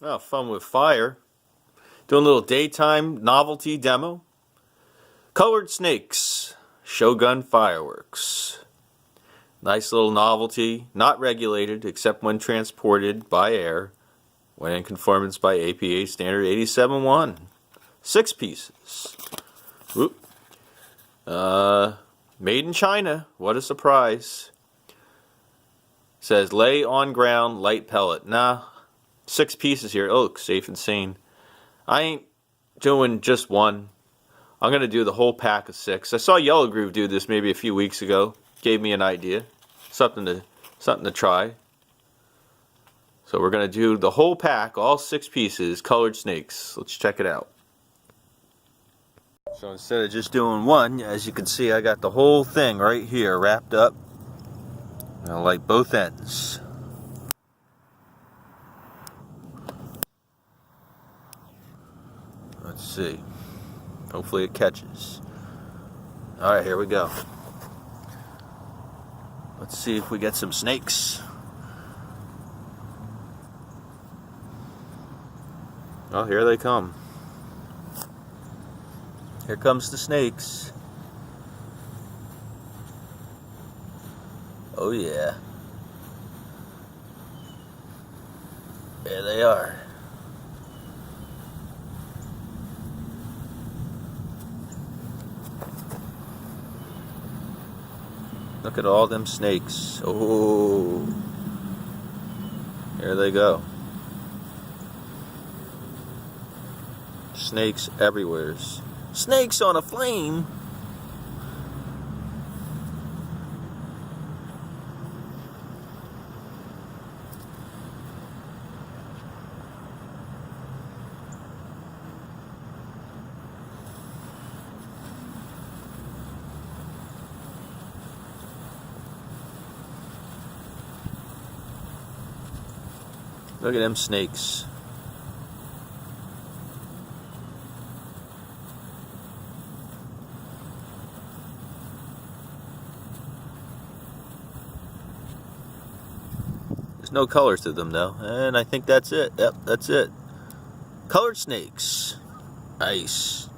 Oh, fun with fire. Doing a little daytime novelty demo. Colored snakes. Shogun fireworks. Nice little novelty. Not regulated except when transported by air. When in conformance by APA standard 87.1. 6 pieces. Whoop. Made in China. What a surprise. Says lay on ground light pellet. Nah. 6 pieces here. Oh, safe and sane. I ain't doing just one. I'm going to do the whole pack of 6. I saw Yellow Groove do this maybe a few weeks ago. Gave me an idea. Something to try. So we're going to do the whole pack, all 6 pieces, colored snakes. Let's check it out. So instead of just doing one, as you can see, I got the whole thing right here wrapped up. I like both ends. Let's see. Hopefully it catches. Alright, here we go. Let's see if we get some snakes. Oh, here they come. Here comes the snakes. Oh yeah. There they are. Look at all them snakes. Oh. Here they go. Snakes everywhere. Snakes on a flame. Look at them snakes. There's no colors to them though, and I think that's it. Yep, that's it. Colored snakes. Nice.